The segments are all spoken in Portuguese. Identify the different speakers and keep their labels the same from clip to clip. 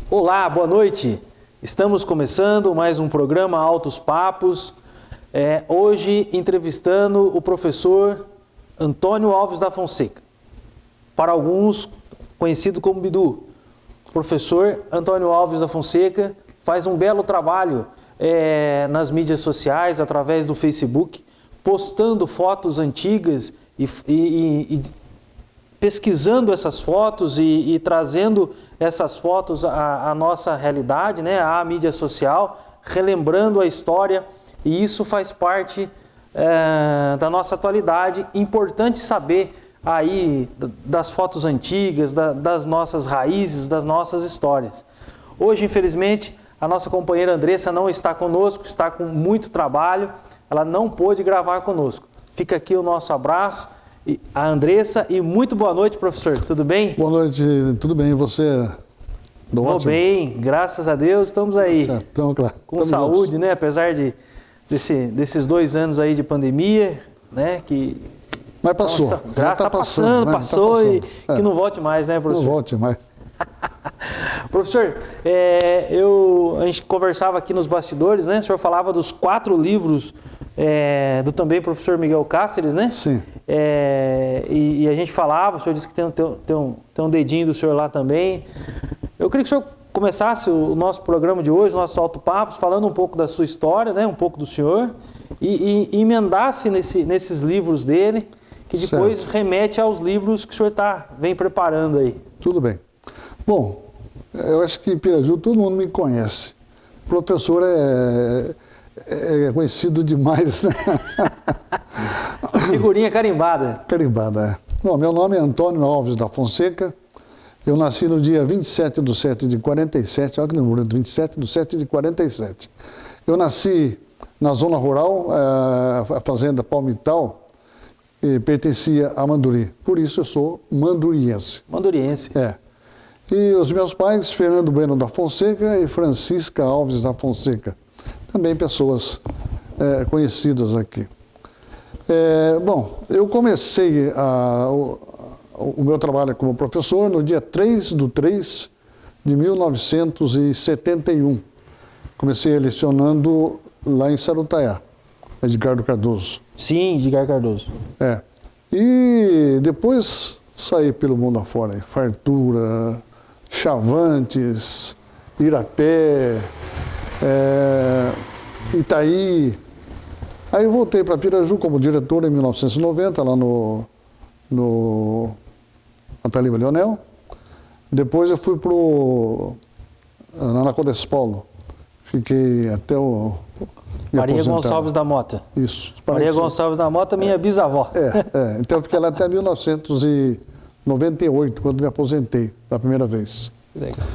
Speaker 1: Olá, boa noite. Estamos começando mais um programa Altos Papos. Hoje entrevistando o professor Antônio Alves da Fonseca. Para alguns, conhecido como Bidu. O professor Antônio Alves da Fonseca faz um belo trabalho nas mídias sociais, através do Facebook, postando fotos antigas e pesquisando essas fotos e trazendo essas fotos à nossa realidade, né, à mídia social, relembrando a história, e isso faz parte da nossa atualidade. Importante saber aí das fotos antigas, das nossas raízes, das nossas histórias. Hoje, infelizmente, a nossa companheira Andressa não está conosco, está com muito trabalho, ela não pôde gravar conosco. Fica aqui o nosso abraço, a Andressa, e muito boa noite, professor, tudo bem?
Speaker 2: Boa noite, tudo bem, e você?
Speaker 1: Estou bem, graças a Deus, estamos aí,
Speaker 2: certo, então, claro,
Speaker 1: com saúde, juntos, né, apesar desses 2 anos aí de pandemia, né, que...
Speaker 2: Mas passou,
Speaker 1: está passando, passou, e que não volte mais, né, professor?
Speaker 2: Não volte mais.
Speaker 1: Professor, a gente conversava aqui nos bastidores, né, o senhor falava dos 4 livros do também professor Miguel Cáceres, né?
Speaker 2: Sim.
Speaker 1: E a gente falava, o senhor disse que tem um dedinho do senhor lá também. Eu queria que o senhor começasse o nosso programa de hoje, o nosso Alto Papos, falando um pouco da sua história, né? Um pouco do senhor, e emendasse nesses livros dele, que depois certo, remete aos livros que o senhor vem preparando aí.
Speaker 2: Tudo bem. Bom, eu acho que em Piraju todo mundo me conhece. O professor é conhecido demais, né?
Speaker 1: Figurinha carimbada.
Speaker 2: Carimbada, é. Bom, meu nome é Antônio Alves da Fonseca. Eu nasci no dia 27/7 de 47, olha que número, 27/7 de 47. Eu nasci na zona rural, a fazenda Palmital, e pertencia a Manduri. Por isso eu sou manduriense.
Speaker 1: Manduriense.
Speaker 2: É. E os meus pais, Fernando Bueno da Fonseca e Francisca Alves da Fonseca. Também pessoas conhecidas aqui. Bom, eu comecei o meu trabalho como professor no dia 3/3 de 1971. Comecei lecionando lá em Sarutaiá, Edgardo Cardoso.
Speaker 1: Sim, Edgardo Cardoso.
Speaker 2: E depois saí pelo mundo afora, Fartura, Chavantes, Irapé, Itaí. Aí eu voltei para Piraju como diretor em 1990, lá no Ataliba Leonel. Depois eu fui na Anacondes Paulo. Fiquei até
Speaker 1: Maria Gonçalves da Mota.
Speaker 2: Isso.
Speaker 1: Maria Gonçalves da Mota, minha bisavó.
Speaker 2: Então eu fiquei lá até 1998, quando me aposentei da primeira vez.
Speaker 1: Legal.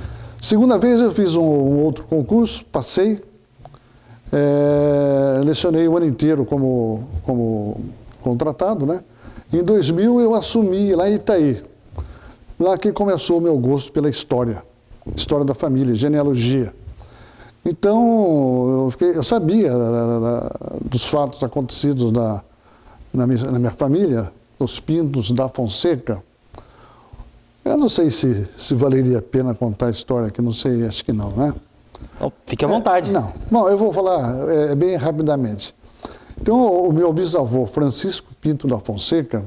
Speaker 2: Segunda vez eu fiz um outro concurso, passei, lecionei o ano inteiro como contratado, né? Em 2000 eu assumi lá em Itaí, lá que começou o meu gosto pela história da família, genealogia. Então eu sabia dos fatos acontecidos na minha família, os Pintos da Fonseca. Eu não sei se valeria a pena contar a história aqui, não sei, acho que não, né?
Speaker 1: Fique à vontade.
Speaker 2: Não. Bom, eu vou falar bem rapidamente. Então, o meu bisavô, Francisco Pinto da Fonseca,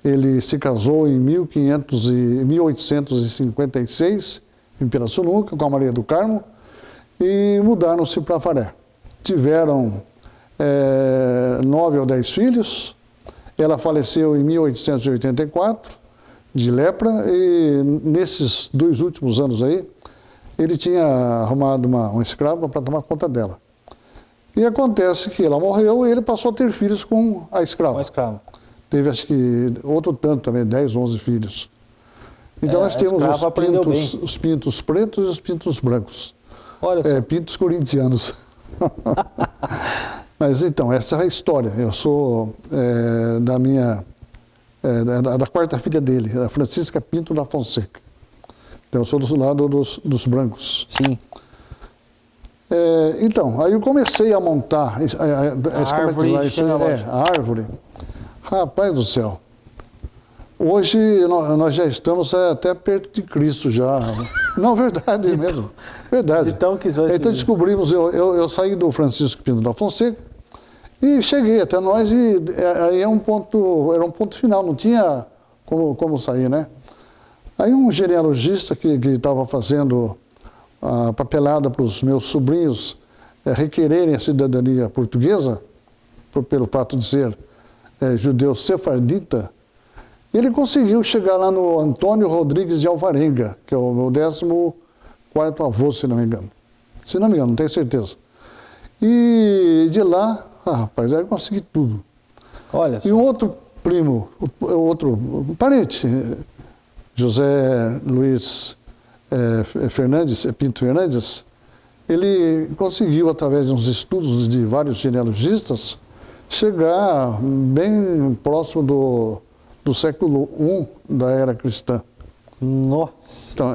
Speaker 2: ele se casou em 1856, em Pirassununga, com a Maria do Carmo, e mudaram-se para Afaré. Tiveram 9 ou 10 filhos. Ela faleceu em 1884, de lepra, e nesses 2 últimos anos aí, ele tinha arrumado uma escrava para tomar conta dela. E acontece que ela morreu e ele passou a ter filhos com a escrava.
Speaker 1: Com a escrava.
Speaker 2: Teve, acho que, outro tanto também, 10, 11 filhos. Então nós temos os pintos pretos e os pintos brancos.
Speaker 1: Olha só.
Speaker 2: Pintos corintianos. Mas então, essa é a história. Eu sou da quarta filha dele, a Francisca Pinto da Fonseca. Eu sou do lado dos brancos.
Speaker 1: Sim.
Speaker 2: Então, aí eu comecei a montar, a esquematizar isso, a árvore. Rapaz do céu. Hoje nós já estamos até perto de Cristo já. Não, verdade mesmo. Verdade.
Speaker 1: Então
Speaker 2: descobrimos, eu saí do Francisco Pinto da Fonseca e cheguei até nós e aí era um ponto final, não tinha como sair, né? Aí um genealogista que estava fazendo a papelada para os meus sobrinhos requererem a cidadania portuguesa, pelo fato de ser judeu sefardita, ele conseguiu chegar lá no Antônio Rodrigues de Alvarenga, que é o meu 14º avô, se não me engano. Se não me engano, não tenho certeza. E de lá, rapaz, aí eu consegui tudo.
Speaker 1: Olha só.
Speaker 2: E um outro primo, outro parente, José Luiz Pinto Fernandes, ele conseguiu, através de uns estudos de vários genealogistas, chegar bem próximo do século I da era cristã.
Speaker 1: Nossa!
Speaker 2: Então,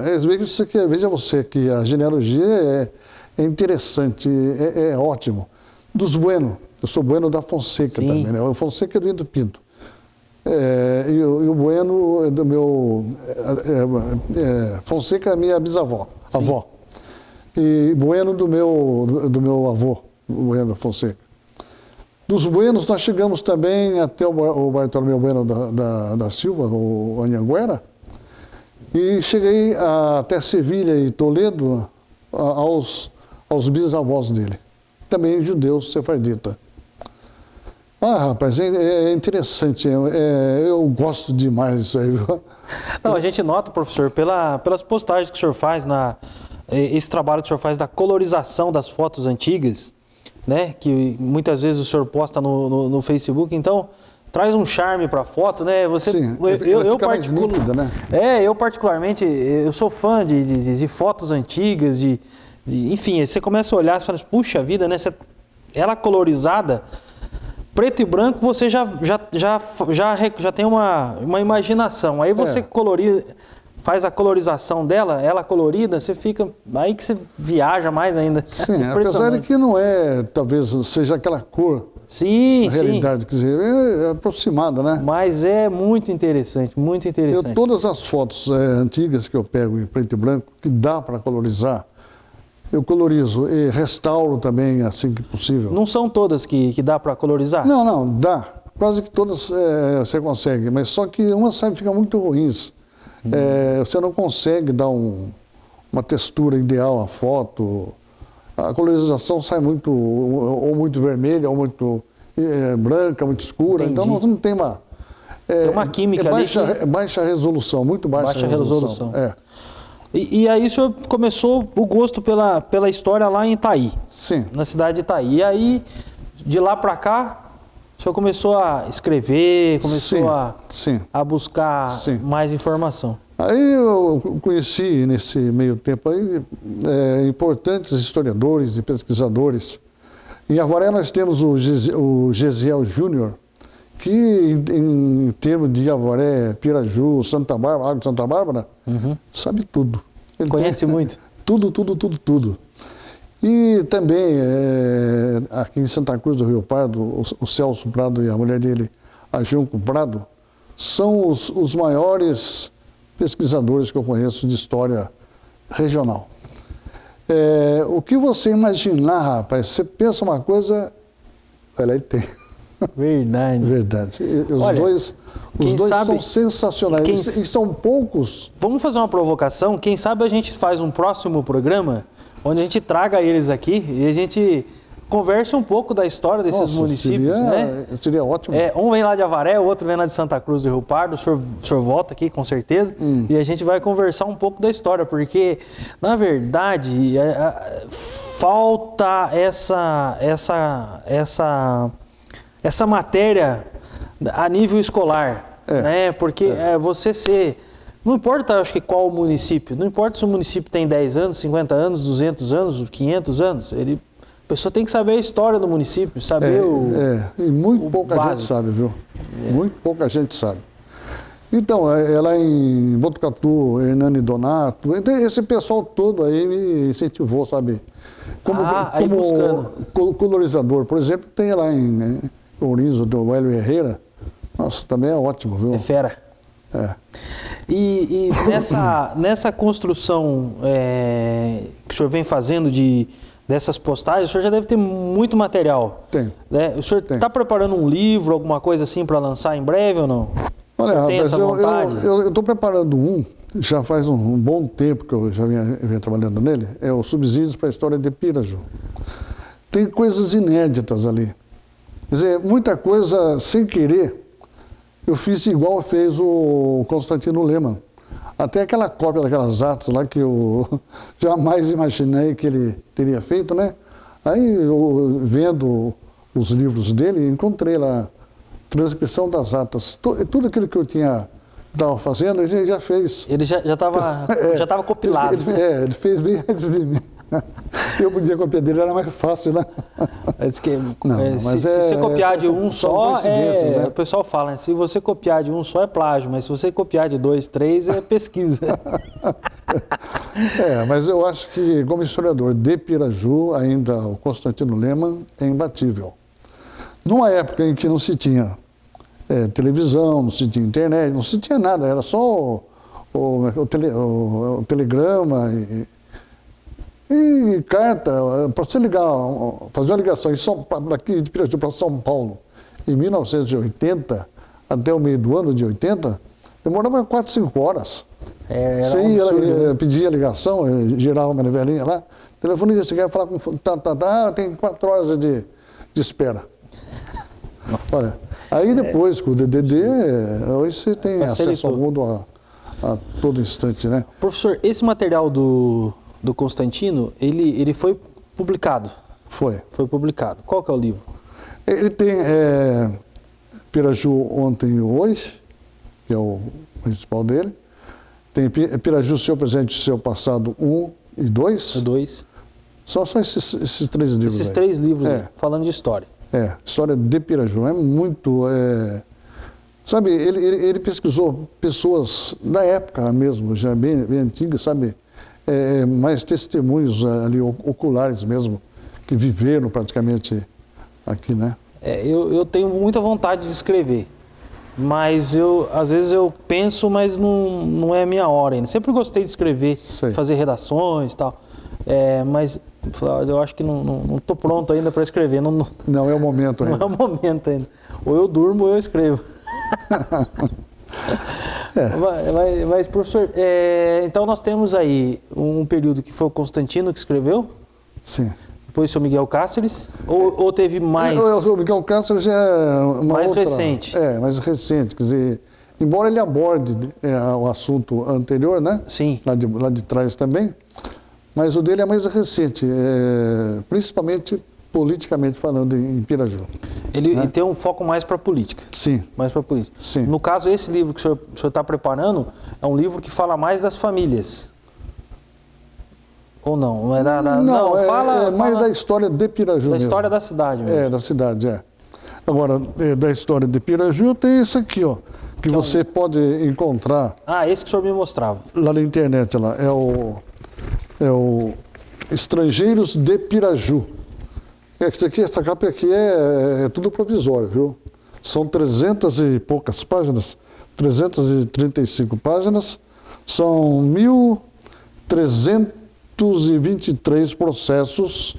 Speaker 2: veja você que a genealogia é interessante, é ótimo. Dos Bueno, eu sou Bueno da Fonseca também, né? O Fonseca é do Indo Pinto. E o Bueno é do meu... Fonseca é minha bisavó, avó. E Bueno do meu avô, Bueno da Fonseca. Dos Buenos, nós chegamos também até o Bartolomeu Bueno da Silva, o Anhanguera, e cheguei até Sevilha e Toledo aos bisavós dele, também judeus sefardita. Rapaz, é interessante, eu gosto demais disso aí.
Speaker 1: Não, a gente nota, professor, pelas postagens que o senhor faz, esse trabalho que o senhor faz da colorização das fotos antigas, né, que muitas vezes o senhor posta no Facebook, então traz um charme para a foto, né?
Speaker 2: Sim, ela fica mais nítida, né?
Speaker 1: Eu particularmente, eu sou fã de fotos antigas, enfim, você começa a olhar e fala, puxa vida, né? Ela colorizada, preto e branco, você já tem uma imaginação. Aí você faz a colorização dela, ela colorida, você fica... Aí que você viaja mais ainda.
Speaker 2: Sim, apesar de que não talvez seja aquela cor.
Speaker 1: Sim,
Speaker 2: na realidade, quer dizer, é aproximada, né?
Speaker 1: Mas é muito interessante, muito interessante.
Speaker 2: Todas as fotos antigas que eu pego em preto e branco, que dá para colorizar, eu colorizo e restauro também assim que possível.
Speaker 1: Não são todas que dá para colorizar?
Speaker 2: Não, dá. Quase que todas você consegue, mas só que umas ficam muito ruins. Você não consegue dar uma textura ideal à foto. A colorização sai ou muito vermelha, ou muito branca, muito escura.
Speaker 1: Entendi.
Speaker 2: Então não tem uma...
Speaker 1: Tem uma química ali.
Speaker 2: É baixa resolução, muito baixa resolução.
Speaker 1: E aí o senhor começou o gosto pela história lá em Itaí.
Speaker 2: Sim.
Speaker 1: Na cidade de Itaí. E aí, de lá para cá, o senhor começou a escrever, começou a buscar mais informação.
Speaker 2: Aí eu conheci, nesse meio tempo aí, importantes historiadores e pesquisadores. Em Avaré nós temos o Gesiel Júnior, que em termos de Avaré, Piraju, Santa Bárbara, Água de Santa Bárbara, sabe tudo. Ele
Speaker 1: conhece muito?
Speaker 2: Tudo. E também, aqui em Santa Cruz do Rio Pardo, o Celso Prado e a mulher dele, a Junco Prado, são os maiores pesquisadores que eu conheço de história regional. O que você imaginar, rapaz, você pensa uma coisa, olha aí tem. Verdade. Os dois são sensacionais. E são poucos.
Speaker 1: Vamos fazer uma provocação? Quem sabe a gente faz um próximo programa onde a gente traga eles aqui e a gente converse um pouco da história desses municípios, né?
Speaker 2: Seria ótimo.
Speaker 1: Um vem lá de Avaré, o outro vem lá de Santa Cruz do Rio Pardo, o senhor volta aqui com certeza, e a gente vai conversar um pouco da história, porque, na verdade, falta essa matéria a nível escolar, né? Porque você ser... Não importa, acho que qual município, não importa se o município tem 10 anos, 50 anos, 200 anos, 500 anos, a pessoa tem que saber a história do município, saber
Speaker 2: e muito pouca gente sabe, viu? Muito pouca gente sabe. Então, é lá em Botucatu, Hernani Donato, então, esse pessoal todo aí me incentivou, sabe?
Speaker 1: aí buscando.
Speaker 2: Colorizador, por exemplo, tem lá em Ourinhos, do Hélio Herrera. Nossa, também é ótimo, viu?
Speaker 1: É fera.
Speaker 2: É.
Speaker 1: E nessa construção que o senhor vem fazendo dessas postagens, o senhor já deve ter muito material.
Speaker 2: Tem.
Speaker 1: Né? O senhor está preparando um livro, alguma coisa assim para lançar em breve ou não?
Speaker 2: Olha,
Speaker 1: tem
Speaker 2: rapaz,
Speaker 1: essa vontade?
Speaker 2: eu estou preparando já faz um bom tempo que eu já venho trabalhando nele, é o Subsídios para a História de Piraju. Tem coisas inéditas ali. Quer dizer, muita coisa sem querer, eu fiz igual fez o Constantino Lehmann. Até aquela cópia daquelas atas lá que eu jamais imaginei que ele teria feito, né? Aí, eu, vendo os livros dele, encontrei lá transcrição das atas. Tudo aquilo que eu estava fazendo, ele já fez.
Speaker 1: Ele já estava compilado.
Speaker 2: Ele fez bem antes de mim. Eu podia copiar dele, era mais fácil, né?
Speaker 1: Se você copiar de um só,
Speaker 2: né?
Speaker 1: o pessoal fala, né? Se você copiar de um só é plágio, mas se você copiar de 2, 3 é pesquisa.
Speaker 2: Mas eu acho que, como historiador de Piraju, ainda o Constantino Lehmann é imbatível. Numa época em que não se tinha televisão, não se tinha internet, não se tinha nada, era só o telegrama e carta. Para você fazer uma ligação daqui de Piraju para São Paulo, em 1980, até o meio do ano de 80, demorava 4, 5 horas. Você ia pedir a ligação, girava uma velhinha lá, telefonista, você quer falar com... tem 4 horas de espera. Olha, aí depois, com o DDD, hoje você tem acesso ao mundo a todo instante, né?
Speaker 1: Professor, esse material do Constantino, ele foi publicado?
Speaker 2: Foi.
Speaker 1: Foi publicado. Qual que é o livro?
Speaker 2: Ele tem Piraju Ontem e Hoje, que é o principal dele. Tem Piraju, Seu Presente e Seu Passado 1 e 2.
Speaker 1: O 2.
Speaker 2: Só esses 3 livros.
Speaker 1: Esses 3 livros, falando de história.
Speaker 2: História de Piraju. É muito... sabe, ele pesquisou pessoas da época mesmo, já bem antigas, sabe? Mais testemunhos ali, oculares mesmo, que viveram praticamente aqui, né?
Speaker 1: Eu tenho muita vontade de escrever, mas às vezes eu penso, mas não é a minha hora ainda. Sempre gostei de escrever, fazer redações e tal, mas eu acho que não estou pronto ainda para escrever. Não
Speaker 2: é o momento ainda.
Speaker 1: Não é o momento ainda. Ou eu durmo ou eu escrevo. Mas, professor, então nós temos aí um período que foi o Constantino que escreveu?
Speaker 2: Sim.
Speaker 1: Depois o senhor Miguel Cáceres? Ou teve mais?
Speaker 2: O Miguel Cáceres é mais
Speaker 1: recente.
Speaker 2: Mais recente. Quer dizer, embora ele aborde o assunto anterior, né?
Speaker 1: Sim.
Speaker 2: Lá de trás também, mas o dele é mais recente, principalmente politicamente falando em Piraju.
Speaker 1: Ele tem um foco mais para a política.
Speaker 2: Sim.
Speaker 1: Mais para a política.
Speaker 2: Sim.
Speaker 1: No caso, esse livro que o senhor está preparando é um livro que fala mais das famílias. Ou não? Não,
Speaker 2: fala mais da história de Piraju.
Speaker 1: Da história da cidade mesmo.
Speaker 2: Da cidade, Agora, da história de Piraju, tem esse aqui, ó, que você pode encontrar.
Speaker 1: Esse que o senhor me mostrava.
Speaker 2: Lá na internet, lá, é o Estrangeiros de Piraju. Essa capa aqui é tudo provisório, viu? São 300 e poucas páginas, 335 páginas, são 1.323 processos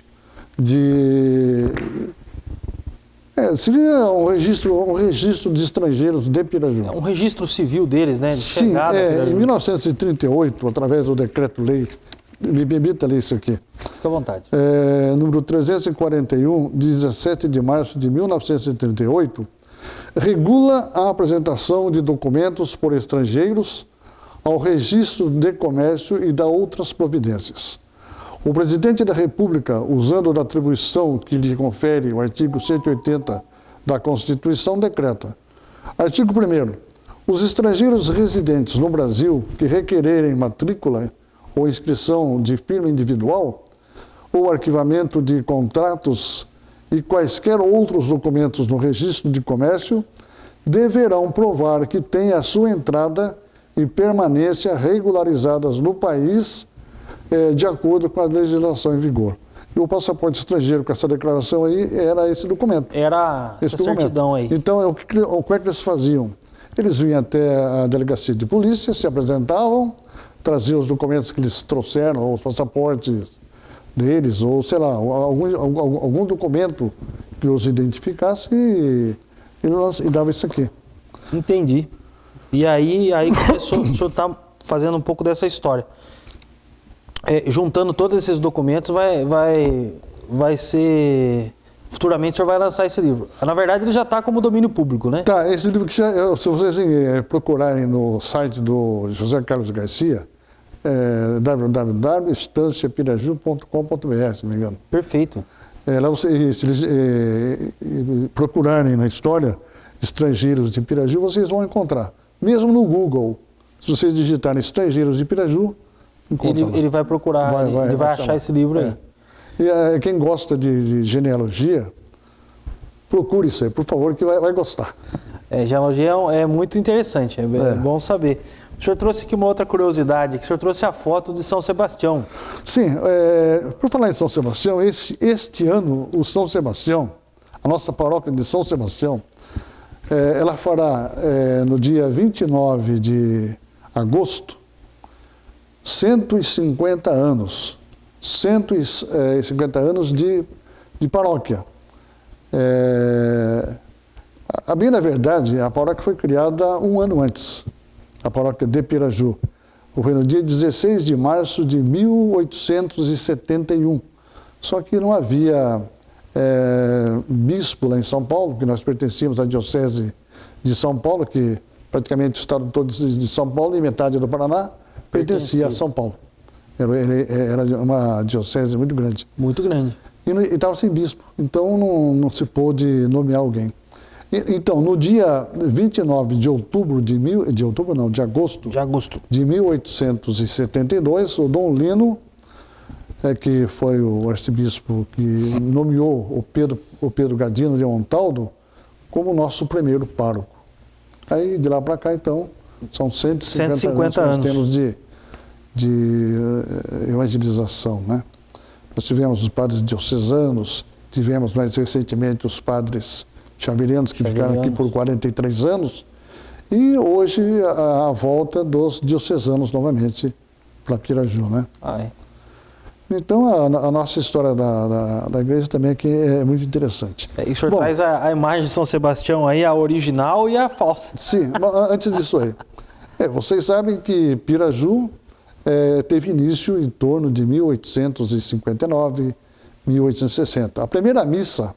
Speaker 2: de... seria um registro de estrangeiros de Piraju.
Speaker 1: É um registro civil deles, né? De
Speaker 2: Sim,
Speaker 1: chegada a Piraju.
Speaker 2: Em 1938, através do decreto-lei, me permita ler isso aqui.
Speaker 1: Fique à vontade.
Speaker 2: Número 341, de 17 de março de 1938, regula a apresentação de documentos por estrangeiros ao registro de comércio e da outras providências. O presidente da República, usando da atribuição que lhe confere o artigo 180 da Constituição, decreta. Artigo 1º. Os estrangeiros residentes no Brasil que requererem matrícula ou inscrição de firma individual ou arquivamento de contratos e quaisquer outros documentos no registro de comércio deverão provar que têm a sua entrada e permanência regularizadas no país de acordo com a legislação em vigor. E o passaporte estrangeiro, com essa declaração aí, era esse documento.
Speaker 1: Era essa certidão aí.
Speaker 2: Então, como é que eles faziam? Eles vinham até a delegacia de polícia, se apresentavam, traziam os documentos que eles trouxeram, ou os passaportes deles, ou sei lá, algum documento que os identificasse e dava isso aqui.
Speaker 1: Entendi. E aí começou, o senhor está fazendo um pouco dessa história. Juntando todos esses documentos, vai ser... Futuramente o senhor vai lançar esse livro. Na verdade, ele já está como domínio público, né?
Speaker 2: Tá, esse livro que se vocês procurarem no site do José Carlos Garcia, www.estanciapiraju.com.br, se não me engano.
Speaker 1: Perfeito.
Speaker 2: Lá se eles procurarem na história estrangeiros de Piraju, vocês vão encontrar. Mesmo no Google, se vocês digitarem estrangeiros de Piraju,
Speaker 1: ele vai procurar, ele vai achar esse livro aí.
Speaker 2: E quem gosta de genealogia, procure isso aí, por favor, que vai gostar.
Speaker 1: Genealogia é muito interessante, é bom saber. O senhor trouxe aqui uma outra curiosidade, que o senhor trouxe a foto de São Sebastião.
Speaker 2: Sim, por falar em São Sebastião, este ano o São Sebastião, a nossa paróquia de São Sebastião, ela fará no dia 29 de agosto 150 anos. 150 anos de paróquia. Bem na verdade, a paróquia foi criada um ano antes, a paróquia de Piraju. Foi no dia 16 de março de 1871. Só que não havia bispo lá em São Paulo, que nós pertencíamos à diocese de São Paulo, que praticamente o estado todo de São Paulo e metade do Paraná pertencia a São Paulo. Era uma diocese muito grande.
Speaker 1: Muito grande.
Speaker 2: E estava sem bispo, então não se pôde nomear alguém. Então, no dia 29 de outubro de agosto de 1872, o Dom Lino, que foi o arcebispo que nomeou o Pedro Gadino de Montaldo como nosso primeiro pároco. Aí, de lá para cá, então, são 150 anos que nós temos de evangelização, né? Nós tivemos os padres diocesanos, tivemos mais recentemente os padres chavelianos que ficaram aqui por 43 anos, e hoje a volta dos diocesanos novamente para Piraju, né? Então a nossa história da igreja também aqui é muito interessante.
Speaker 1: E o senhor traz a imagem de São Sebastião aí, a original e a falsa.
Speaker 2: Sim, antes disso aí. Vocês sabem que Piraju teve início em torno de 1859, 1860. A primeira missa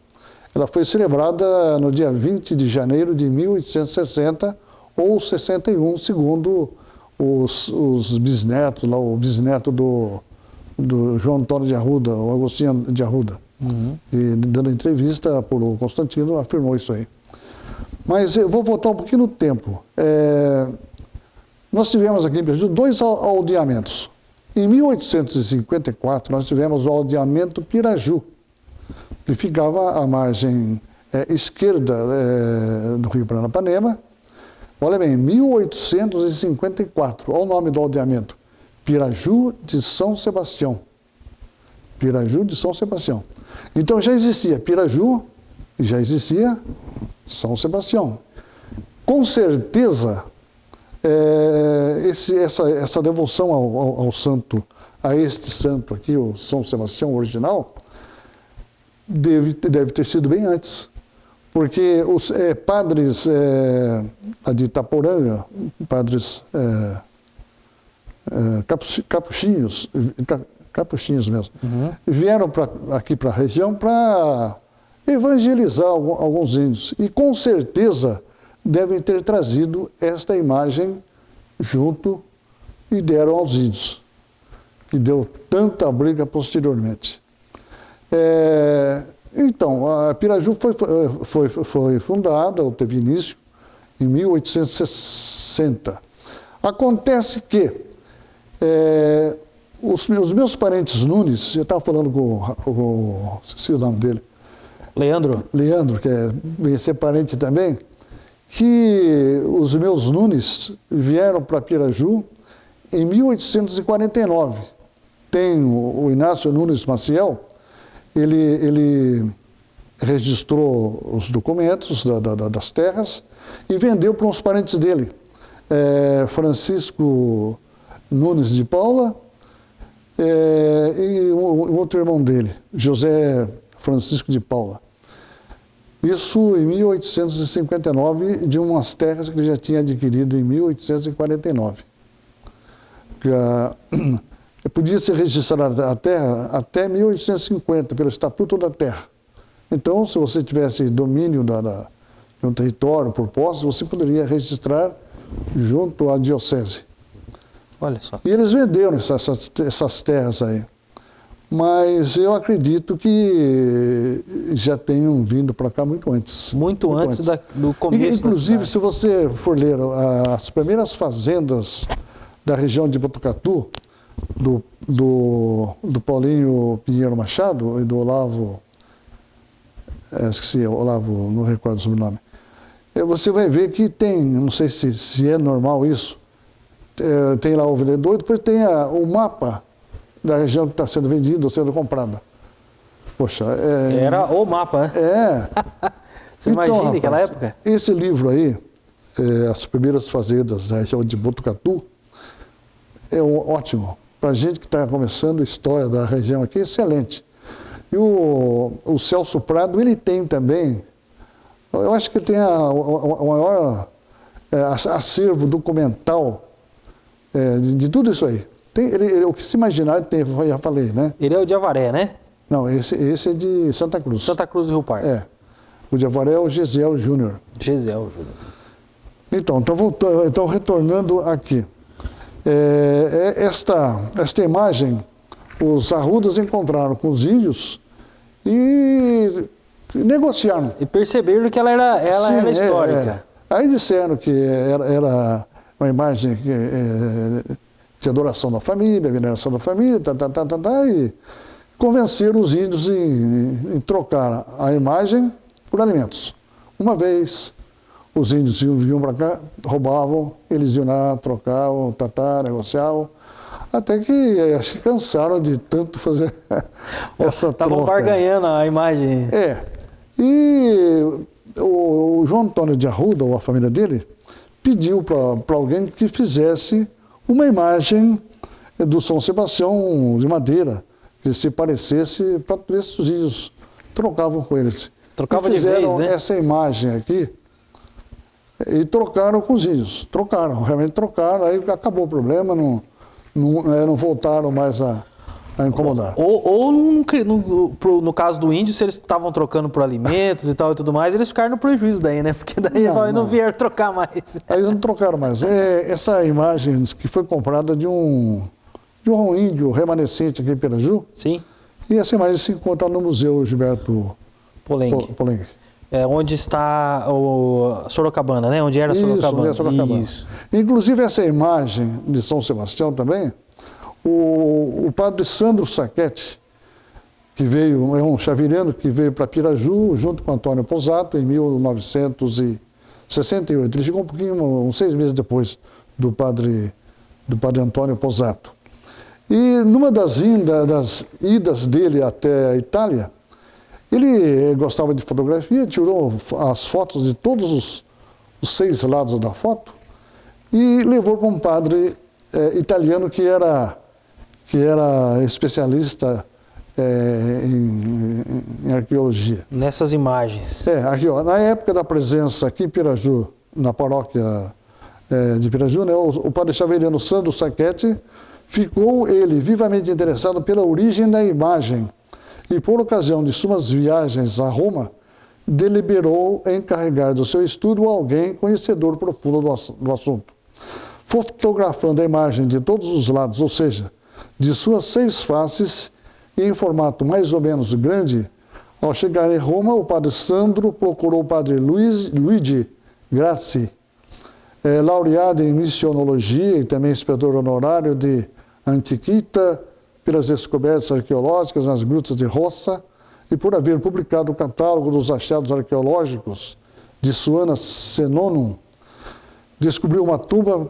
Speaker 2: ela foi celebrada no dia 20 de janeiro de 1860 ou 61, segundo os bisnetos, lá, o bisneto do João Antônio de Arruda, o Agostinho de Arruda. E dando entrevista por Constantino, afirmou isso aí. Mas eu vou voltar um pouquinho no tempo. Nós tivemos aqui em Piraju dois aldeamentos. Em 1854, nós tivemos o aldeamento Piraju, que ficava à margem esquerda do Rio Paranapanema. Olha bem, 1854, olha o nome do aldeamento, Piraju de São Sebastião. Piraju de São Sebastião. Então já existia Piraju e já existia São Sebastião. Com certeza, essa devoção ao santo, a este santo aqui, o São Sebastião original, deve ter sido bem antes. Porque os padres de Itaporanga, padres capuchinhos mesmo, vieram aqui para a região para evangelizar alguns índios. E com certeza devem ter trazido esta imagem junto e deram aos índios, que deu tanta briga posteriormente. Então, a Piraju foi fundada, ou teve início, em 1860. Acontece que os meus parentes Nunes, eu estava falando esqueci o nome dele.
Speaker 1: Leandro,
Speaker 2: que vem ser parente também, que os meus Nunes vieram para Piraju em 1849. Tem o Inácio Nunes Maciel, ele registrou os documentos das terras e vendeu para uns parentes dele, Francisco Nunes de Paula e um outro irmão dele, José Francisco de Paula. Isso em 1859, de umas terras que ele já tinha adquirido em 1849. Podia ser registrada a terra até 1850, pelo Estatuto da Terra. Então, se você tivesse domínio de um território por posse, você poderia registrar junto à diocese.
Speaker 1: Olha só.
Speaker 2: E eles venderam essas terras aí. Mas eu acredito que já tenham vindo para cá muito antes.
Speaker 1: Muito antes do começo.
Speaker 2: Inclusive, se você for ler as primeiras fazendas da região de Botucatu, do Paulinho Pinheiro Machado e do Olavo, esqueci, Olavo, não recordo o sobrenome, você vai ver que tem, não sei se é normal isso, tem lá o vendedor, depois tem o mapa da região que está sendo vendida ou sendo comprada. Poxa,
Speaker 1: era o mapa, né? Você
Speaker 2: então,
Speaker 1: imagina
Speaker 2: rapaz,
Speaker 1: naquela época?
Speaker 2: Esse livro aí, As Primeiras Fazendas da região de Botucatu, é ótimo. Para a gente que está começando a história da região aqui, excelente. E o Celso Prado, ele tem também, eu acho que ele tem o maior acervo documental de tudo isso aí. O que se imaginar, ele tem, eu já falei, né?
Speaker 1: Ele é o de Avaré, né?
Speaker 2: Não, esse é de Santa Cruz.
Speaker 1: Santa Cruz do Rio Pardo.
Speaker 2: O de Avaré é o Gesiel Júnior.
Speaker 1: Gesiel Júnior.
Speaker 2: Então, retornando aqui. Esta imagem, os arrudas encontraram com os índios e negociaram.
Speaker 1: E perceberam que ela era histórica.
Speaker 2: Aí disseram que era uma imagem de adoração da família, veneração da família, e convenceram os índios em trocar a imagem por alimentos. Uma vez, os índios vinham para cá, roubavam, eles iam lá, trocavam, negociavam, até que acho que cansaram de tanto fazer essa troca.
Speaker 1: Estavam barganhando a imagem.
Speaker 2: E o João Antônio de Arruda, ou a família dele, pediu para alguém que fizesse uma imagem do São Sebastião de madeira, que se parecesse, para ver se os índios trocavam com eles.
Speaker 1: Trocava de vez, né?
Speaker 2: Fizeram essa imagem aqui e trocaram com os índios. Realmente trocaram, aí acabou o problema, não voltaram mais a incomodar.
Speaker 1: Ou no caso do índio, se eles estavam trocando por alimentos e tal e tudo mais, eles ficaram no prejuízo daí, né? Porque daí não vieram trocar mais.
Speaker 2: Aí eles não trocaram mais. Essa imagem que foi comprada de um índio remanescente aqui em Piraju.
Speaker 1: Sim.
Speaker 2: E essa imagem se encontra no Museu Gilberto Polengue.
Speaker 1: Onde está o Sorocabana, né? Onde era Sorocabana.
Speaker 2: Isso, Sorocabana. Isso. Inclusive essa imagem de São Sebastião também, o padre Sandro Sacchetti, que veio, é um chavireno que veio para Piraju, junto com Antônio Posato, em 1968. Ele chegou um pouquinho, uns 6 meses depois do padre Antônio Posato. E numa das idas dele até a Itália, ele gostava de fotografia, tirou as fotos de todos os 6 lados da foto e levou para um padre italiano que era especialista em arqueologia.
Speaker 1: Nessas imagens.
Speaker 2: Aqui, ó, na época da presença aqui em Piraju, na paróquia de Piraju, né, o padre chaveriano Sandro Sacchetti ficou ele vivamente interessado pela origem da imagem e, por ocasião de suas viagens a Roma, deliberou encarregar do seu estudo alguém conhecedor profundo do assunto. Fotografando a imagem de todos os lados, ou seja, de suas 6 faces, e em formato mais ou menos grande, ao chegar em Roma, o padre Sandro procurou o padre Luigi Grassi, laureado em missionologia e também inspetor honorário de Antiquita, pelas descobertas arqueológicas nas grutas de Rossa e por haver publicado o catálogo dos achados arqueológicos de Suana Senonon, descobriu uma tumba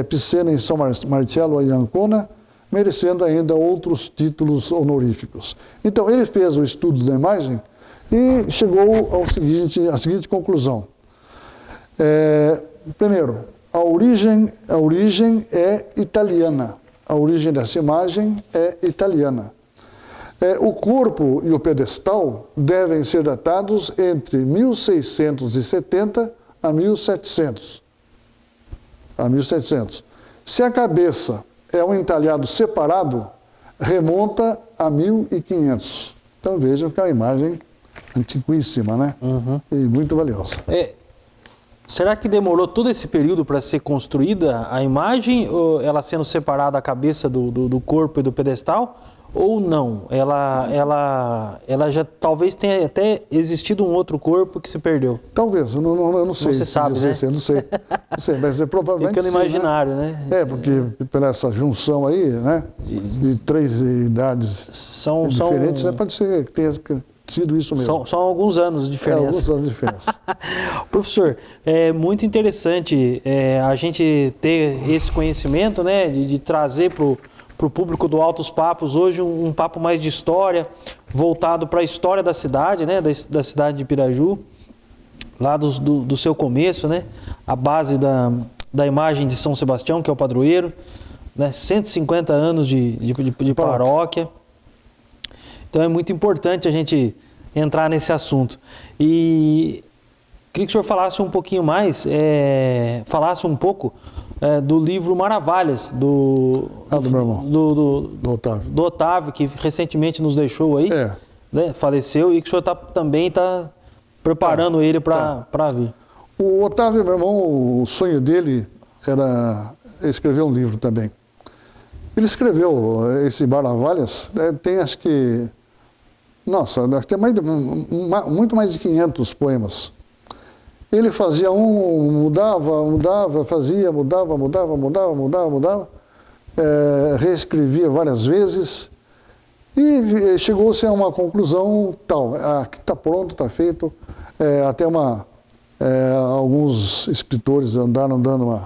Speaker 2: piscena em São Marcello e Ancona, merecendo ainda outros títulos honoríficos. Então, ele fez o estudo da imagem e chegou à seguinte conclusão. Primeiro, a origem é italiana. A origem dessa imagem é italiana. O corpo e o pedestal devem ser datados entre 1670 a 1700. Se a cabeça é um entalhado separado, remonta a 1500. Então vejam que é uma imagem antiquíssima, né? E muito valiosa.
Speaker 1: Será que demorou todo esse período para ser construída a imagem, ou ela sendo separada a cabeça do corpo e do pedestal? Ou não? Ela já talvez tenha até existido um outro corpo que se perdeu.
Speaker 2: Talvez, eu não sei.
Speaker 1: Não se sabe, né?
Speaker 2: Não sei, mas provavelmente
Speaker 1: fica no imaginário,
Speaker 2: né?
Speaker 1: né?
Speaker 2: Porque pela essa junção aí, né? De três idades diferentes, pode ser que tenha sido isso mesmo.
Speaker 1: São alguns anos de diferença.
Speaker 2: Alguns anos de diferença.
Speaker 1: Professor, é muito interessante a gente ter esse conhecimento, né? De trazer para o público do Altos Papos hoje um papo mais de história, voltado para a história da cidade, né? Da cidade de Piraju, lá do seu começo, né? A base da imagem de São Sebastião, que é o padroeiro, né? 150 anos de paróquia. Então é muito importante a gente entrar nesse assunto. E queria que o senhor falasse um pouquinho mais, falasse um pouco do livro Maravalhas, do meu irmão, do Otávio, que recentemente nos deixou aí, né, faleceu, e que o senhor também está preparando ele para vir.
Speaker 2: O Otávio, meu irmão, o sonho dele era escrever um livro também. Ele escreveu esse Maravalhas, tem acho que tem muito mais de 500 poemas. Ele fazia mudava, fazia, mudava, reescrevia várias vezes e chegou-se a uma conclusão tal, que está pronto, está feito. Até alguns escritores andaram dando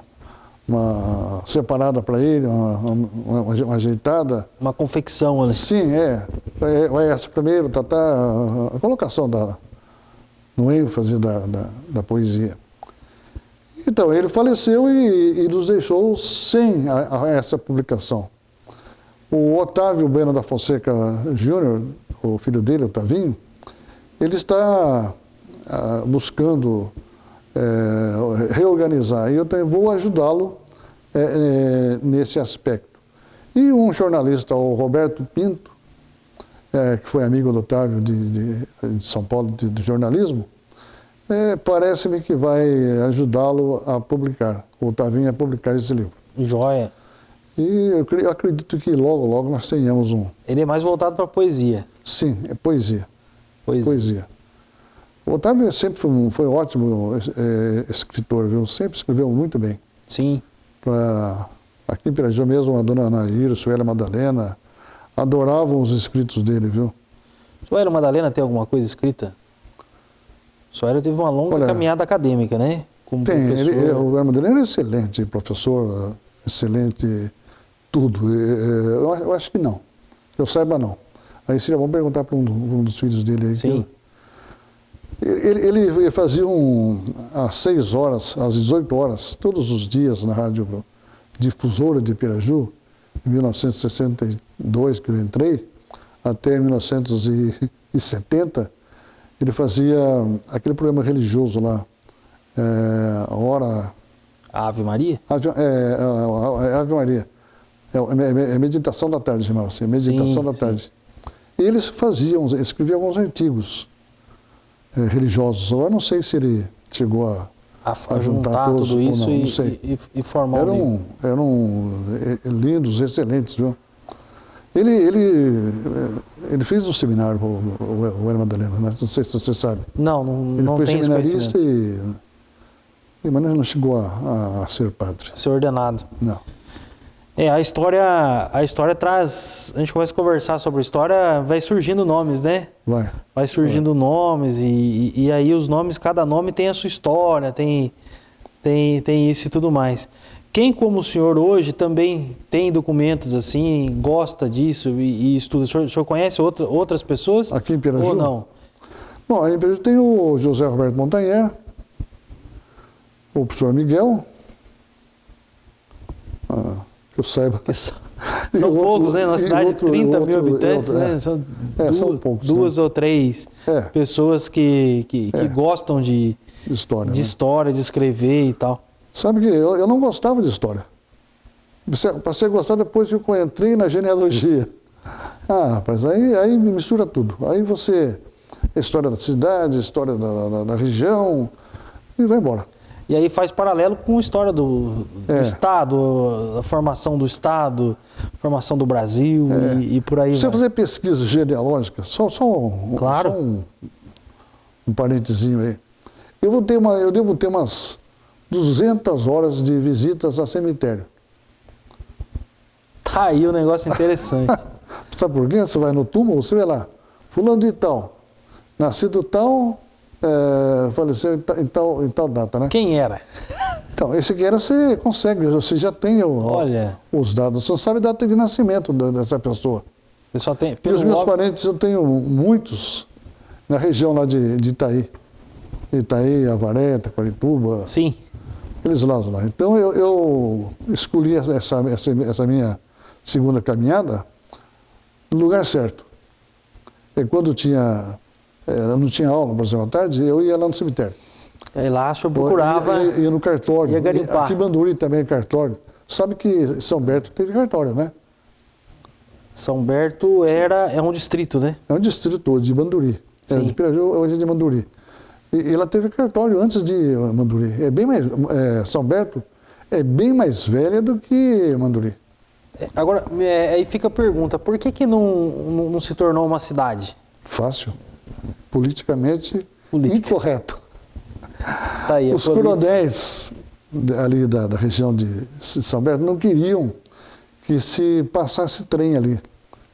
Speaker 2: uma separada para ele, uma ajeitada.
Speaker 1: Uma confecção ali.
Speaker 2: Sim, vai essa primeiro, a colocação no ênfase da poesia. Então, ele faleceu e nos deixou sem essa publicação. O Otávio Bueno da Fonseca Júnior, o filho dele, Otavinho, ele está buscando reorganizar, e eu vou ajudá-lo nesse aspecto. E um jornalista, o Roberto Pinto, que foi amigo do Otávio de São Paulo de jornalismo, parece-me que vai ajudá-lo a publicar, o Otavinho a publicar esse livro.
Speaker 1: Joia.
Speaker 2: E eu acredito que logo, logo nós tenhamos um.
Speaker 1: Ele é mais voltado para poesia.
Speaker 2: Sim, é poesia. Poesia. O Otávio sempre foi um ótimo escritor, viu? Sempre escreveu muito bem.
Speaker 1: Sim.
Speaker 2: Aqui em Piraju mesmo, a dona Anaíra, Suela Madalena, adoravam os escritos dele, viu?
Speaker 1: Suela Madalena tem alguma coisa escrita? Suela teve uma longa caminhada acadêmica, né? Como professor.
Speaker 2: O Suela Madalena é excelente professor, excelente tudo. Eu acho que não. Que eu saiba, não. Aí seria bom perguntar para um dos filhos dele aí.
Speaker 1: Sim.
Speaker 2: Ele fazia às 6 horas, às 18 horas, todos os dias na Rádio Difusora de Piraju, em 1962 que eu entrei, até 1970, ele fazia aquele programa religioso lá,
Speaker 1: Ave Maria?
Speaker 2: Ave Maria. É meditação da tarde, irmão, assim, meditação da tarde. E eles escreviam alguns artigos religiosos. Eu não sei se ele chegou a juntar todos,
Speaker 1: tudo isso
Speaker 2: não sei.
Speaker 1: E formar
Speaker 2: eram lindos, excelentes, viu? Ele fez um seminário, o Hélio Madalena, né? Não sei se você sabe.
Speaker 1: Não tem esse conhecimento.
Speaker 2: Ele foi seminarista mas não chegou a ser padre.
Speaker 1: Ser ordenado.
Speaker 2: Não.
Speaker 1: A história traz, a gente começa a conversar sobre a história, vai surgindo nomes, né? Vai surgindo nomes e aí os nomes, cada nome tem a sua história, tem isso e tudo mais. Quem como o senhor hoje também tem documentos assim, gosta disso e estuda? O senhor conhece outras pessoas?
Speaker 2: Aqui em Piraju?
Speaker 1: Ou não?
Speaker 2: Bom, aí em Piraju tem o José Roberto Montanher, o professor Miguel, que eu saiba.
Speaker 1: São poucos, né? Na cidade de 30 mil habitantes, né? São
Speaker 2: são poucos,
Speaker 1: duas
Speaker 2: né?
Speaker 1: ou três pessoas que gostam de
Speaker 2: história, né?
Speaker 1: História, de escrever e tal.
Speaker 2: Sabe que eu não gostava de história. Passei a gostar depois que eu entrei na genealogia. Rapaz, aí mistura tudo. Aí você, história da cidade, história da região, e vai embora.
Speaker 1: E aí faz paralelo com a história do Estado, a formação do Estado, a formação do Brasil e por aí vai.
Speaker 2: Você fazer pesquisa genealógica, só
Speaker 1: claro.
Speaker 2: um parentezinho aí. Eu devo ter umas 200 horas de visitas a cemitério.
Speaker 1: Tá aí um negócio interessante.
Speaker 2: Sabe por quê? Você vai no túmulo, você vê lá, fulano de tal, nascido tal, faleceu em tal data, né?
Speaker 1: Quem era?
Speaker 2: Então, esse que era, você consegue, você já tem os dados, você não sabe a data de nascimento dessa pessoa.
Speaker 1: Você só tem,
Speaker 2: e os meus parentes, eu tenho muitos na região lá de Itaí. Itaí, Avaré, Taquarituba.
Speaker 1: Sim.
Speaker 2: Aqueles lados lá. Então eu escolhi essa minha segunda caminhada no lugar certo. E quando não tinha aula, por exemplo, à tarde, eu ia lá no cemitério.
Speaker 1: Aí lá eu procurava.
Speaker 2: Ia no cartório.
Speaker 1: Ia garimpar.
Speaker 2: Aqui em Banduri também é cartório. Sabe que São Berto teve cartório, né?
Speaker 1: São Berto é um distrito, né?
Speaker 2: É um distrito de Banduri. Era de Piraju, hoje é de Banduri. E ela teve cartório antes de Manduri. São Berto é bem mais velha do que Manduri.
Speaker 1: Agora, aí fica a pergunta, por que não se tornou uma cidade?
Speaker 2: Fácil. Politicamente incorreto.
Speaker 1: Tá aí,
Speaker 2: os coronéis ali da região de São Berto não queriam que se passasse trem ali,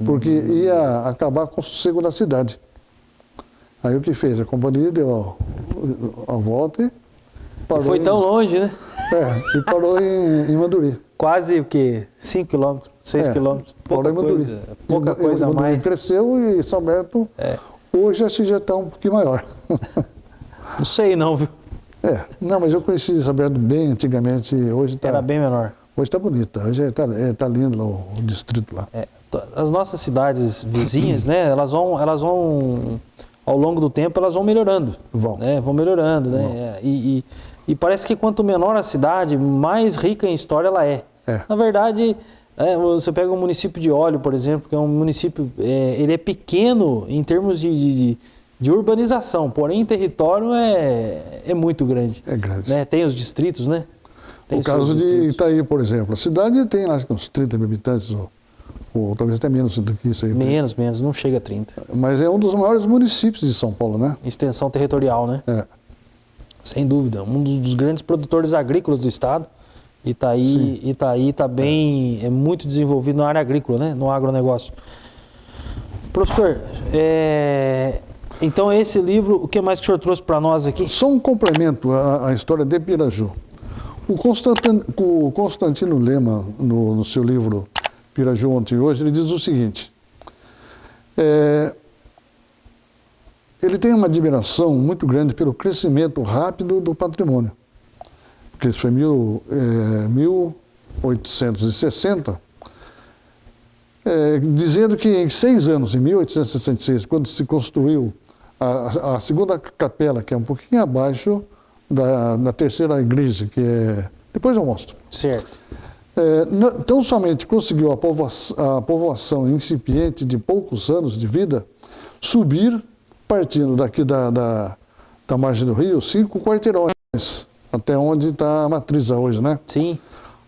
Speaker 2: porque ia acabar com o sossego da cidade. Aí o que fez? A companhia deu a volta e parou.
Speaker 1: Foi tão longe, né?
Speaker 2: E parou em Manduri.
Speaker 1: Quase o quê? 5 quilômetros, 6 quilômetros. Pouca coisa a mais.
Speaker 2: Cresceu e São Berto hoje já está um pouquinho maior.
Speaker 1: Não sei não, viu?
Speaker 2: Não, mas eu conheci São Berto bem antigamente, hoje está...
Speaker 1: Era bem menor.
Speaker 2: Hoje está bonita, hoje está lindo lá, o distrito lá.
Speaker 1: As nossas cidades vizinhas, né, elas vão, ao longo do tempo, elas vão melhorando. Vão melhorando, né? E parece que quanto menor a cidade, mais rica em história ela é. Na verdade, você pega o município de Olho, por exemplo, que é um município, ele é pequeno em termos de urbanização, porém em território é muito grande.
Speaker 2: É grande.
Speaker 1: Né? Tem os distritos, né?
Speaker 2: O caso de Itaí, por exemplo, a cidade tem lá uns 30 mil habitantes, ou talvez até menos do que isso aí.
Speaker 1: Menos, não chega a 30.
Speaker 2: Mas é um dos maiores municípios de São Paulo, né?
Speaker 1: Extensão territorial, né? Sem dúvida. Um dos grandes produtores agrícolas do estado. Itaí está bem, é muito desenvolvido na área agrícola, né? No agronegócio. Professor, então esse livro, o que mais que o senhor trouxe para nós aqui?
Speaker 2: Só um complemento à história de Piraju. O Constantino Lema, no seu livro Piraju Ontem e Hoje, ele diz o seguinte, ele tem uma admiração muito grande pelo crescimento rápido do patrimônio, porque isso foi em 1860, dizendo que em 6 anos, em 1866, quando se construiu a segunda capela, que é um pouquinho abaixo da terceira igreja, que depois eu mostro.
Speaker 1: Certo.
Speaker 2: Tão somente conseguiu a povoação incipiente de poucos anos de vida subir, partindo daqui da margem do rio, 5 quarteirões, até onde está a matriz hoje, né?
Speaker 1: Sim.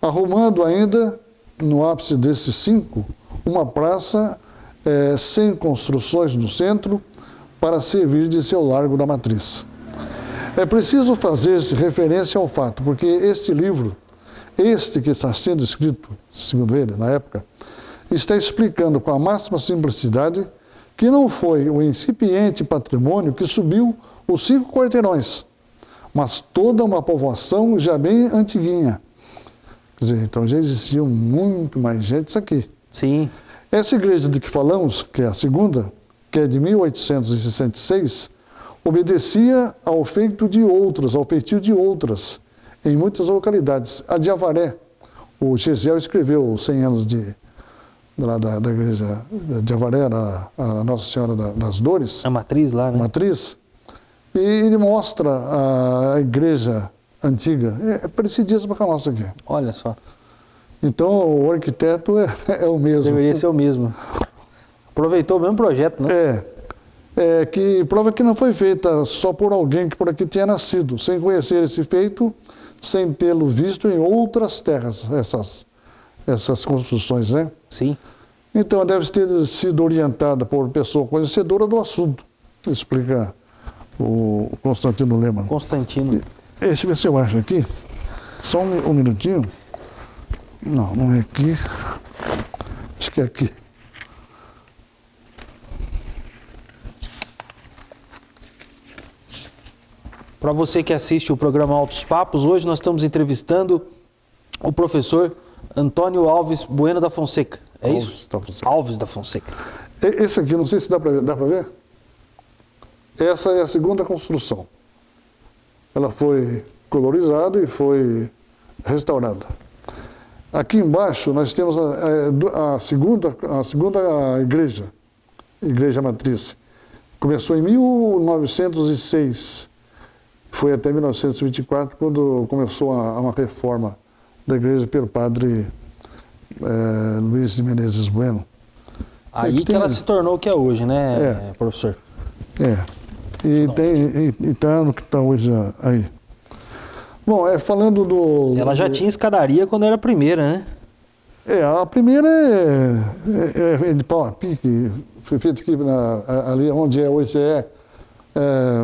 Speaker 2: Arrumando ainda, no ápice desses 5, uma praça sem construções no centro, para servir de seu largo da matriz. É preciso fazer-se referência ao fato, porque este livro Este que está sendo escrito, segundo ele, na época, está explicando com a máxima simplicidade que não foi o incipiente patrimônio que subiu os 5 quarteirões, mas toda uma povoação já bem antiguinha. Quer dizer, então já existiam muito mais gente aqui.
Speaker 1: Sim.
Speaker 2: Essa igreja de que falamos, que é a segunda, que é de 1866, obedecia ao feitio de outras, em muitas localidades. A de Avaré, o Gesiel escreveu os 100 anos da igreja de Avaré, a Nossa Senhora das Dores.
Speaker 1: A matriz lá, né?
Speaker 2: A matriz. E ele mostra a igreja antiga. É parecidíssima com a nossa aqui.
Speaker 1: Olha só.
Speaker 2: Então, o arquiteto é o mesmo.
Speaker 1: Deveria ser o mesmo. Aproveitou o mesmo projeto, né?
Speaker 2: Que prova que não foi feita só por alguém que por aqui tinha nascido, sem conhecer esse feito, sem tê-lo visto em outras terras, essas construções, né?
Speaker 1: Sim.
Speaker 2: Então, deve ter sido orientada por pessoa conhecedora do assunto, explica o Constantino Lehmann.
Speaker 1: Constantino.
Speaker 2: Deixa eu ver se eu acho aqui. Só um minutinho. Não, não é aqui. Acho que é aqui.
Speaker 1: Para você que assiste o programa Altos Papos, hoje nós estamos entrevistando o professor Antônio Alves Bueno da Fonseca. É
Speaker 2: Alves
Speaker 1: isso?
Speaker 2: da Fonseca.
Speaker 1: Alves da Fonseca.
Speaker 2: Esse aqui, não sei se dá para ver. Essa é a segunda construção. Ela foi colorizada e foi restaurada. Aqui embaixo nós temos a segunda igreja matriz. Começou em 1906. Foi até 1924, quando começou uma reforma da igreja pelo padre Luiz de Menezes Bueno.
Speaker 1: Aí que ela se tornou o que é hoje, né, professor?
Speaker 2: E está no que está hoje aí. Bom, falando do...
Speaker 1: Ela já tinha escadaria quando era a primeira, né?
Speaker 2: A primeira é de pau a pique, foi feita aqui ali onde hoje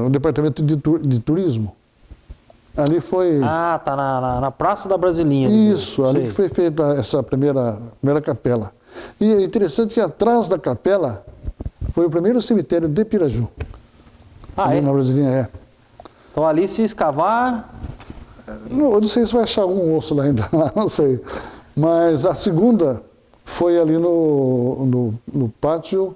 Speaker 2: o departamento de turismo. Ali foi...
Speaker 1: Ah, tá na Praça da Brasilinha.
Speaker 2: Isso, ali que foi feita essa primeira capela. E é interessante que atrás da capela foi o primeiro cemitério de Piraju. Ali na Brasilinha,
Speaker 1: Então ali se escavar...
Speaker 2: Eu não sei se vai achar um osso lá ainda, não sei. Mas a segunda foi ali no pátio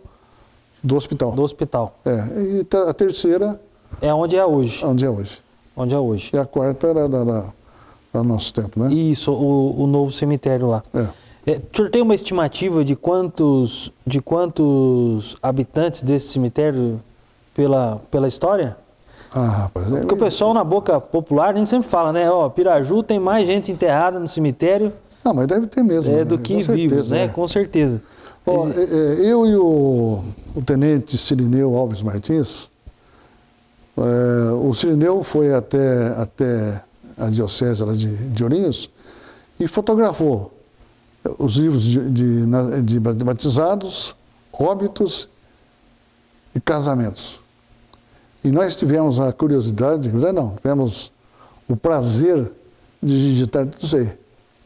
Speaker 2: do hospital.
Speaker 1: Do hospital.
Speaker 2: E a terceira...
Speaker 1: É onde é hoje.
Speaker 2: Onde é hoje.
Speaker 1: Onde é hoje.
Speaker 2: E a quarta era do nosso tempo, né?
Speaker 1: Isso, o novo cemitério lá. O senhor tem uma estimativa de quantos habitantes desse cemitério pela história?
Speaker 2: Rapaz.
Speaker 1: Porque o pessoal na boca popular, a gente sempre fala, né? Piraju tem mais gente enterrada no cemitério.
Speaker 2: Não, mas deve ter mesmo.
Speaker 1: Do que vivos, né? Com certeza.
Speaker 2: Eu e o tenente Cirineu Alves Martins, o Cirineu foi até a diocese lá de Ourinhos e fotografou os livros de batizados, óbitos e casamentos. E nós tivemos a curiosidade, tivemos o prazer de digitar, não sei,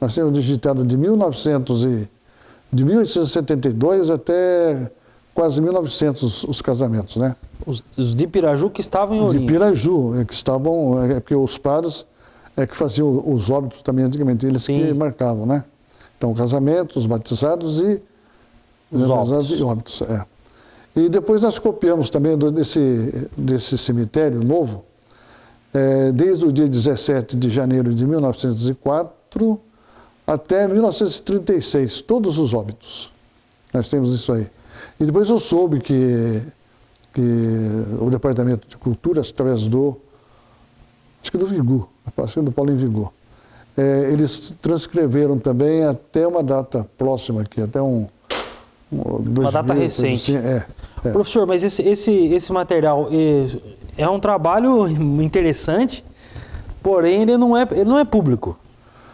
Speaker 2: nós temos digitado de 1872 até quase 1900 os casamentos, né?
Speaker 1: Os de Piraju que estavam em Ourinhos.
Speaker 2: De Piraju, que estavam, porque os padres que faziam os óbitos também antigamente, eles que marcavam, né? Então, casamentos, batizados e
Speaker 1: os
Speaker 2: óbitos. E depois nós copiamos também desse cemitério novo, desde o dia 17 de janeiro de 1904 até 1936, todos os óbitos. Nós temos isso aí. E depois eu soube que o Departamento de Cultura, através do Vigu, do Paulinho Vigu, eles transcreveram também até uma data próxima aqui, até
Speaker 1: uma data recente.
Speaker 2: Assim,
Speaker 1: Professor, mas esse material é um trabalho interessante, porém ele não é público.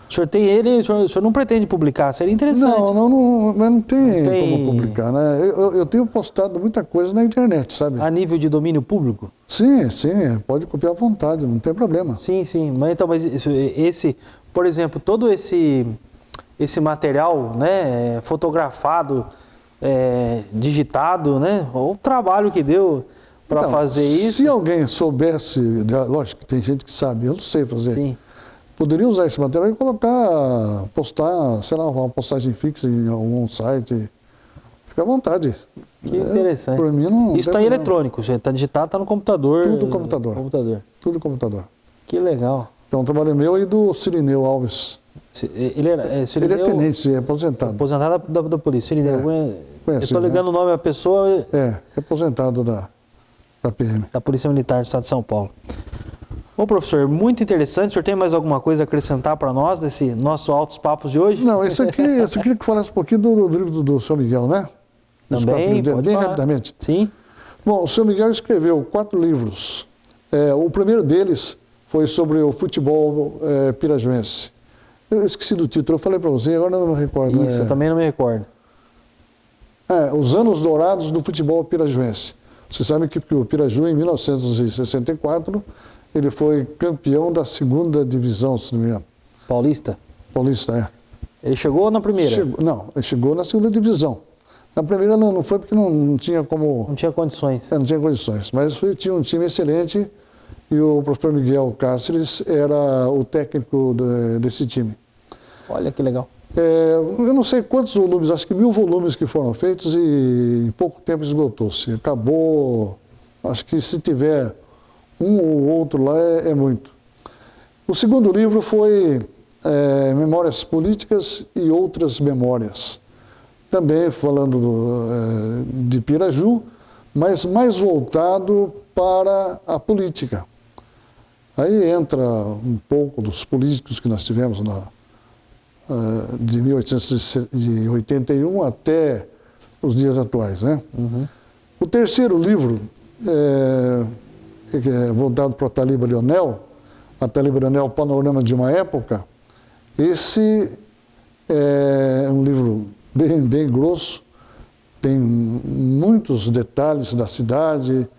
Speaker 1: O senhor tem ele, o senhor não pretende publicar, seria interessante.
Speaker 2: Não tem como publicar, né? Eu tenho postado muita coisa na internet, sabe?
Speaker 1: A nível de domínio público?
Speaker 2: Sim, pode copiar à vontade, não tem problema.
Speaker 1: Sim, mas esse, por exemplo, todo esse material, né, fotografado, digitado, né, o trabalho que deu para
Speaker 2: Então,
Speaker 1: fazer isso.
Speaker 2: Se alguém soubesse, lógico que tem gente que sabe, eu não sei fazer.
Speaker 1: Sim.
Speaker 2: Poderia usar esse material e colocar, postar, sei lá, uma postagem fixa em algum site. Fica à vontade.
Speaker 1: Que interessante.
Speaker 2: Por mim não.
Speaker 1: Isso está em eletrônico, está digitado, está no computador.
Speaker 2: Tudo computador. Tudo computador.
Speaker 1: Que legal.
Speaker 2: Então, um trabalho meu e do Cirineu Alves.
Speaker 1: Ele é
Speaker 2: tenente, é aposentado.
Speaker 1: Aposentado da polícia. Cirineu, eu estou ligando o nome da pessoa.
Speaker 2: É aposentado da PM.
Speaker 1: Da Polícia Militar do Estado de São Paulo. Bom, professor, muito interessante. O senhor tem mais alguma coisa a acrescentar para nós desse nosso Altos Papos de hoje?
Speaker 2: Não, isso aqui eu queria que falasse um pouquinho do livro do São Miguel, né?
Speaker 1: Também, pode
Speaker 2: bem
Speaker 1: falar.
Speaker 2: rapidamente.
Speaker 1: Sim.
Speaker 2: Bom, o São Miguel escreveu 4 livros. O primeiro deles foi sobre o futebol pirajuense. Eu esqueci do título, eu falei para você, agora eu não me recordo.
Speaker 1: Isso, eu também não me recordo.
Speaker 2: Os Anos Dourados do Futebol Pirajuense. Você sabe que o Piraju, em 1964, ele foi campeão da 2ª divisão, se não me engano.
Speaker 1: Paulista?
Speaker 2: Paulista,
Speaker 1: Ele chegou na primeira?
Speaker 2: Ele chegou na 2ª divisão. Na primeira não foi porque não tinha como...
Speaker 1: Não tinha condições.
Speaker 2: Não tinha condições, mas tinha um time excelente e o professor Miguel Cáceres era o técnico desse time.
Speaker 1: Olha que legal.
Speaker 2: Eu não sei quantos volumes, acho que 1000 volumes que foram feitos e em pouco tempo esgotou-se. Acabou, acho que se tiver um ou outro lá é muito. O segundo livro foi Memórias Políticas e Outras Memórias. Também falando de Piraju, mas mais voltado para a política. Aí entra um pouco dos políticos que nós tivemos de 1881 até os dias atuais, né?
Speaker 1: Uhum.
Speaker 2: O terceiro livro que é voltado para a Taliba Leonel, Panorama de uma Época. Esse é um livro bem grosso, tem muitos detalhes da cidade,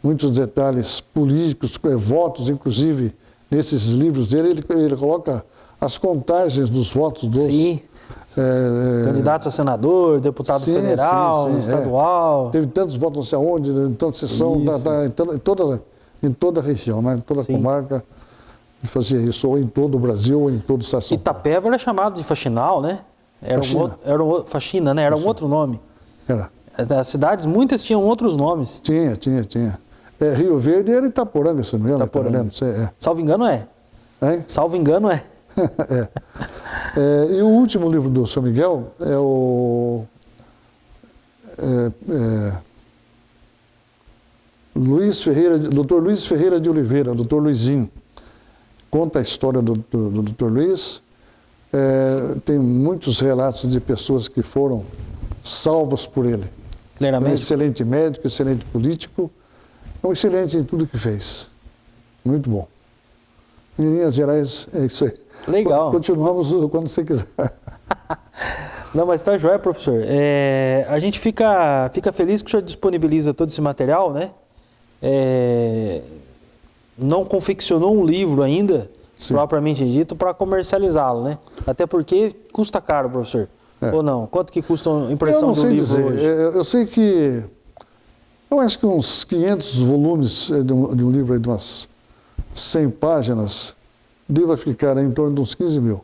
Speaker 2: muitos detalhes políticos, votos, inclusive, nesses livros dele, ele coloca as contagens dos votos dos...
Speaker 1: Sim. Candidatos a senador, deputado federal, estadual.
Speaker 2: Teve tantos votos não sei aonde, em tanta sessão, em toda a região, né? Em toda a comarca, ele fazia isso, ou em todo o Brasil, ou em todo o estado.
Speaker 1: Itapeva era chamado de Faxinal, né? Faxina, né? Era um outro nome.
Speaker 2: Era.
Speaker 1: As cidades, muitas tinham outros nomes.
Speaker 2: Tinha. Rio Verde era Itaporanga, se não me engano.
Speaker 1: Itaporanga. Salvo engano é.
Speaker 2: Hein?
Speaker 1: Salvo engano é.
Speaker 2: E o último livro do São Miguel é o Dr. Luiz Ferreira de Oliveira, Dr. Luizinho. Conta a história do Dr. Luiz. Tem muitos relatos de pessoas que foram salvas por ele.
Speaker 1: Ele era médico?
Speaker 2: Excelente médico, excelente político, excelente em tudo que fez. Muito bom. Em linhas gerais, é isso aí.
Speaker 1: Legal.
Speaker 2: Continuamos quando você quiser.
Speaker 1: Não, mas tá joia, professor. A gente fica feliz que o senhor disponibiliza todo esse material, né? Não confeccionou um livro ainda, sim, propriamente dito, para comercializá-lo, né? Até porque custa caro, professor. Ou não? Quanto que custa a impressão do livro
Speaker 2: dizer.
Speaker 1: hoje?
Speaker 2: Eu sei que... Eu acho que uns 500 volumes de um livro aí de umas 100 páginas deva ficar em torno de uns 15 mil.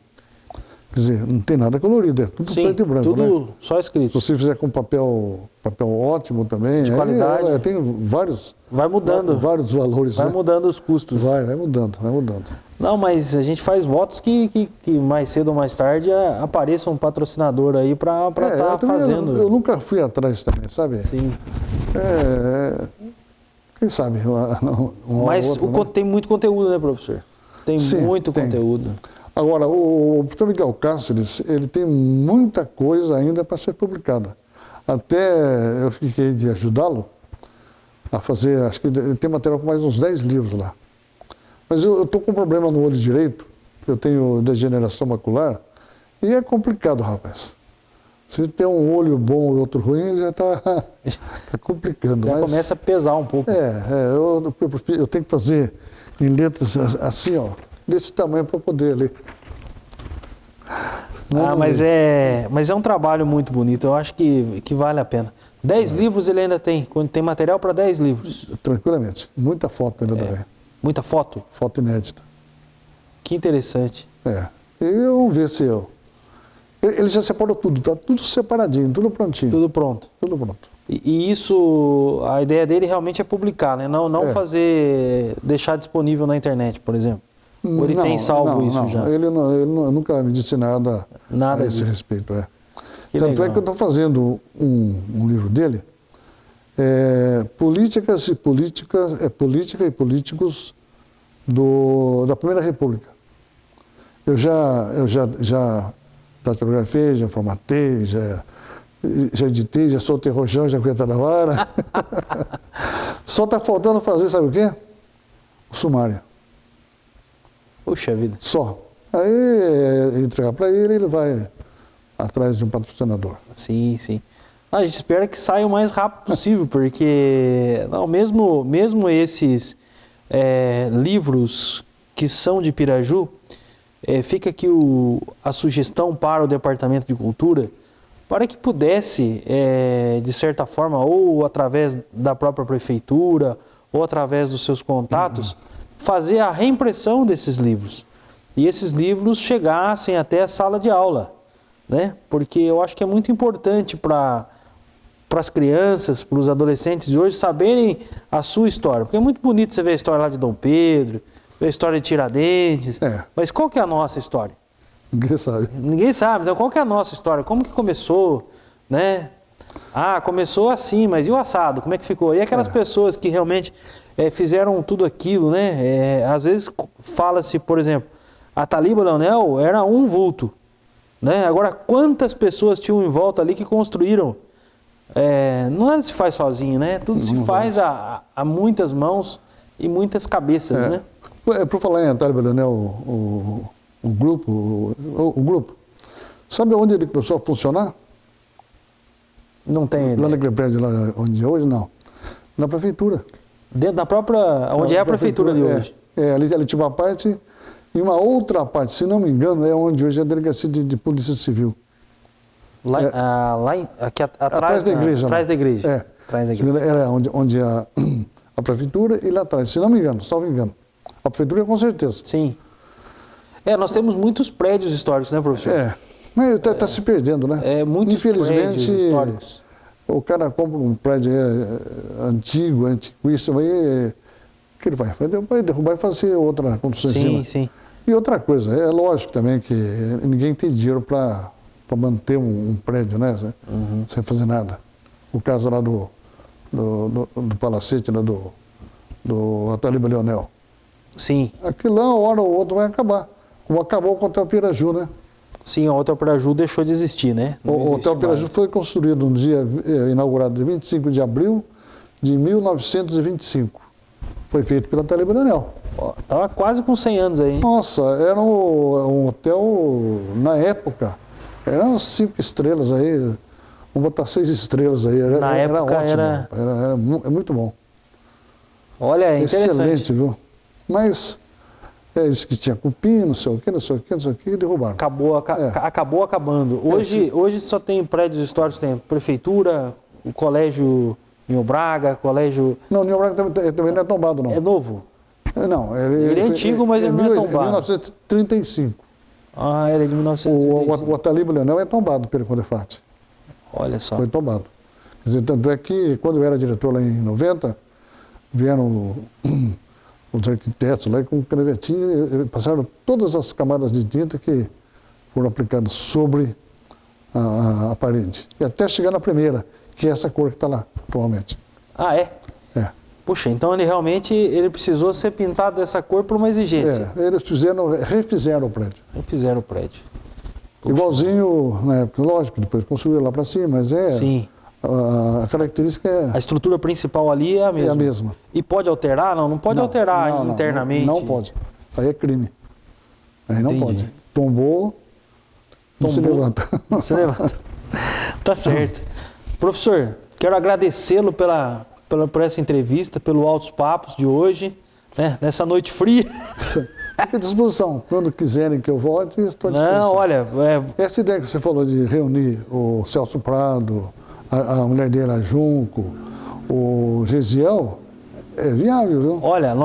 Speaker 2: Quer dizer, não tem nada colorido, é tudo preto e branco,
Speaker 1: tudo
Speaker 2: né?
Speaker 1: Só escrito.
Speaker 2: Se você fizer com papel ótimo também...
Speaker 1: De qualidade.
Speaker 2: Tem vários...
Speaker 1: Vai mudando.
Speaker 2: Vários valores.
Speaker 1: Vai mudando os custos.
Speaker 2: Vai mudando.
Speaker 1: Não, mas a gente faz votos que mais cedo ou mais tarde apareça um patrocinador aí para estar fazendo.
Speaker 2: Eu nunca fui atrás também, sabe?
Speaker 1: Sim.
Speaker 2: Quem sabe?
Speaker 1: Mas tem muito conteúdo, né, professor? Tem muito conteúdo.
Speaker 2: Agora, o professor Miguel Cáceres, ele tem muita coisa ainda para ser publicada. Até eu fiquei de ajudá-lo a fazer, acho que tem material com mais uns 10 livros lá. Mas eu estou com um problema no olho direito, eu tenho degeneração macular, e é complicado, rapaz. Se tem um olho bom e outro ruim, já está complicando.
Speaker 1: Já começa a pesar um pouco.
Speaker 2: Eu tenho que fazer em letras assim, ó, desse tamanho para poder ler.
Speaker 1: Mas é um trabalho muito bonito, eu acho que vale a pena. 10 livros ele ainda tem, tem material para 10 livros.
Speaker 2: Tranquilamente, muita foto ainda também.
Speaker 1: Muita foto?
Speaker 2: Foto inédita.
Speaker 1: Que interessante.
Speaker 2: E vamos ver se eu... Ele já separou tudo, tá tudo separadinho, tudo prontinho.
Speaker 1: Tudo pronto.
Speaker 2: Tudo pronto.
Speaker 1: E isso, a ideia dele realmente é publicar, né? Não deixar disponível na internet, por exemplo. Ou ele tem salvo isso já?
Speaker 2: Ele nunca me disse nada a esse respeito. Tanto é que eu estou fazendo um livro dele, Política e Políticos da Primeira República. Eu já datilografei, já formatei, já editei, já soltei rojão, já cueta da vara. Só está faltando fazer, sabe o quê? O sumário.
Speaker 1: Puxa vida.
Speaker 2: Só. Aí entregar para ele vai atrás de um patrocinador.
Speaker 1: Sim. A gente espera que saia o mais rápido possível, porque mesmo esses livros que são de Piraju, fica aqui a sugestão para o Departamento de Cultura, para que pudesse, de certa forma, ou através da própria prefeitura, ou através dos seus contatos, fazer a reimpressão desses livros. E esses livros chegassem até a sala de aula, né? Porque eu acho que é muito importante para as crianças, para os adolescentes de hoje saberem a sua história. Porque é muito bonito você ver a história lá de Dom Pedro, ver a história de Tiradentes, mas qual que é a nossa história?
Speaker 2: Ninguém sabe.
Speaker 1: Ninguém sabe. Então, qual que é a nossa história? Como que começou, né? Começou assim, mas e o assado? Como é que ficou? E aquelas pessoas que realmente fizeram tudo aquilo, né? Às vezes fala-se, por exemplo, a Taliba Leonel era um vulto, né? Agora, quantas pessoas tinham em volta ali que construíram? Não se faz sozinho, né? Tudo se faz a muitas mãos e muitas cabeças, né?
Speaker 2: Por falar em Taliba Leonel, o grupo, sabe onde ele começou a funcionar?
Speaker 1: Não tem.
Speaker 2: Lá naquele prédio, lá onde é hoje, não. Na prefeitura.
Speaker 1: Dentro da própria, onde é a prefeitura de hoje?
Speaker 2: Ali tinha uma parte e uma outra parte, se não me engano, é onde hoje é a delegacia de Polícia Civil.
Speaker 1: Aqui atrás da igreja. Atrás da igreja. Atrás da igreja.
Speaker 2: Era onde a prefeitura e lá atrás, se não me engano, salvo engano. A prefeitura com certeza.
Speaker 1: Sim. Nós temos muitos prédios históricos, né, professor?
Speaker 2: Mas está se perdendo, né?
Speaker 1: Muitos prédios históricos.
Speaker 2: O cara compra um prédio antigo, antiquíssimo, aí o que ele vai? Vai derrubar e fazer outra construção em cima.
Speaker 1: Sim.
Speaker 2: E outra coisa, é lógico também que ninguém tem dinheiro para manter um prédio, né? Sem fazer nada. O caso lá do palacete, lá do Taliba Leonel.
Speaker 1: Sim.
Speaker 2: Aquilo lá, uma hora ou outra vai acabar. Como acabou com o Hotel Piraju, né?
Speaker 1: Sim, o Hotel Piraju deixou de existir, né?
Speaker 2: O Hotel Piraju foi construído no dia inaugurado de 25 de abril de 1925. Foi feito pela Taliba Leonel.
Speaker 1: Estava quase com 100 anos aí, hein?
Speaker 2: Nossa, era um hotel, na época, eram 5 estrelas aí, vamos botar 6 estrelas aí, era ótimo, era muito bom.
Speaker 1: Olha, é interessante.
Speaker 2: Excelente, viu? Mas disse que tinha cupim, não sei o que, derrubaram.
Speaker 1: Acabou acabando. Hoje só tem prédios históricos, tem prefeitura, o colégio Nil Braga, colégio...
Speaker 2: Não, o Nil Braga também não é tombado, não.
Speaker 1: É novo?
Speaker 2: Não,
Speaker 1: ele é antigo, mas ele não é tombado.
Speaker 2: 1935.
Speaker 1: Ele é de 1935.
Speaker 2: O Taliba Leonel é tombado pelo Condefat.
Speaker 1: Olha só.
Speaker 2: Foi tombado. Quer dizer, tanto é que, quando eu era diretor lá em 90, vieram os arquitetos lá com canevetinha, passaram todas as camadas de tinta que foram aplicadas sobre a parede. E até chegar na primeira, que é essa cor que está lá atualmente.
Speaker 1: É? Puxa, então ele precisou ser pintado dessa cor por uma exigência.
Speaker 2: Eles refizeram o prédio.
Speaker 1: Refizeram o prédio.
Speaker 2: Puxa. Igualzinho, na época, lógico, depois construíram lá para cima, mas
Speaker 1: Sim.
Speaker 2: A característica é...
Speaker 1: A estrutura principal ali é a mesma.
Speaker 2: É a mesma.
Speaker 1: E pode alterar? Não pode alterar internamente?
Speaker 2: Não pode. Aí é crime. Aí não pode. Tombou, não se levanta.
Speaker 1: Não se levanta. Tá certo. Professor, quero agradecê-lo por essa entrevista, pelo Altos Papos de hoje, né? Nessa noite fria.
Speaker 2: Fique à disposição. Quando quiserem que eu volte, estou à disposição.
Speaker 1: Não, olha...
Speaker 2: Essa ideia que você falou de reunir o Celso Prado, a mulher dele, a Junco, o Gesiel, é viável, viu?
Speaker 1: Olha,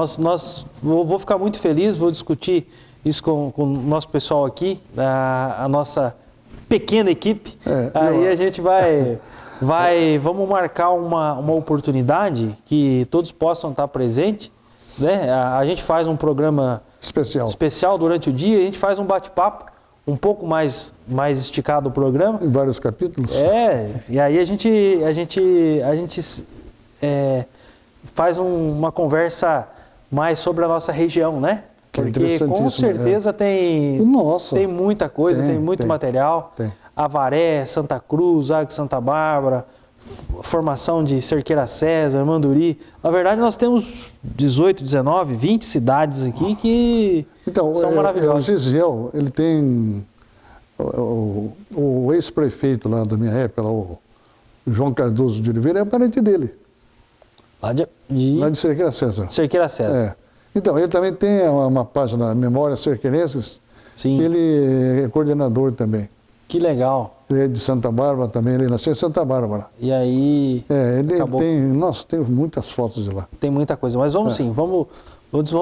Speaker 1: vou ficar muito feliz, vou discutir isso com o nosso pessoal aqui, a nossa pequena equipe. Aí a gente vamos marcar uma oportunidade que todos possam estar presentes, né? A gente faz um programa especial durante o dia, a gente faz um bate-papo um pouco mais esticado o programa.
Speaker 2: Em vários capítulos.
Speaker 1: E aí a gente faz uma conversa mais sobre a nossa região, né? Porque com certeza tem muita coisa, tem muito material. Avaré, Santa Cruz, Água de Santa Bárbara, formação de Cerqueira César, Manduri. Na verdade, nós temos 18, 19, 20 cidades aqui que são maravilhosas.
Speaker 2: O Gesiel, ele tem o ex-prefeito lá da minha época, o João Cardoso de Oliveira, é parente dele. Lá de Cerqueira César.
Speaker 1: Cerqueira César.
Speaker 2: Então, ele também tem uma página, Memórias Cerqueirenses.
Speaker 1: Sim.
Speaker 2: Ele é coordenador também.
Speaker 1: Que legal.
Speaker 2: Ele é de Santa Bárbara também, ele nasceu em Santa Bárbara.
Speaker 1: E aí...
Speaker 2: ele tem muitas fotos de lá.
Speaker 1: Tem muita coisa, mas vamos sim, vamos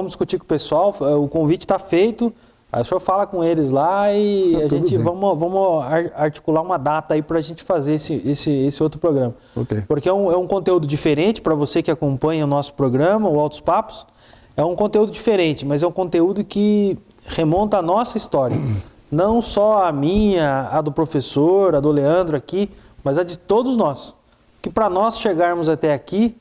Speaker 1: discutir com o pessoal, o convite está feito, aí o senhor fala com eles lá e a gente vamos articular uma data aí para a gente fazer esse outro programa.
Speaker 2: Okay.
Speaker 1: Porque é um conteúdo diferente para você que acompanha o nosso programa, o Altos Papos, é um conteúdo diferente, mas é um conteúdo que remonta à nossa história. Não só a minha, a do professor, a do Leandro aqui, mas a de todos nós. Que para nós chegarmos até aqui,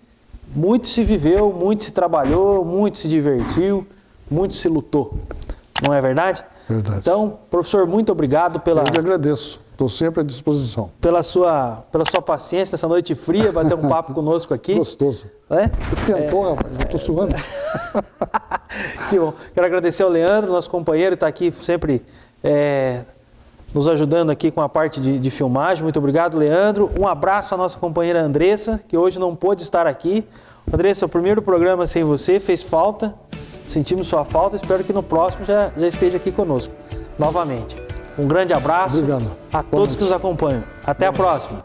Speaker 1: muito se viveu, muito se trabalhou, muito se divertiu, muito se lutou. Não é verdade?
Speaker 2: Verdade.
Speaker 1: Então, professor, muito obrigado pela...
Speaker 2: Eu que agradeço. Estou sempre à disposição.
Speaker 1: Pela sua paciência nessa noite fria, bater um papo conosco aqui.
Speaker 2: Gostoso. Esquentou, rapaz. Eu estou suando.
Speaker 1: Que bom. Quero agradecer ao Leandro, nosso companheiro, está aqui sempre nos ajudando aqui com a parte de filmagem. Muito obrigado, Leandro. Um abraço à nossa companheira Andressa, que hoje não pôde estar aqui. Andressa, o primeiro programa sem você fez falta. Sentimos sua falta. Espero que no próximo já esteja aqui conosco novamente. Um grande abraço a todos que nos acompanham. Até a próxima.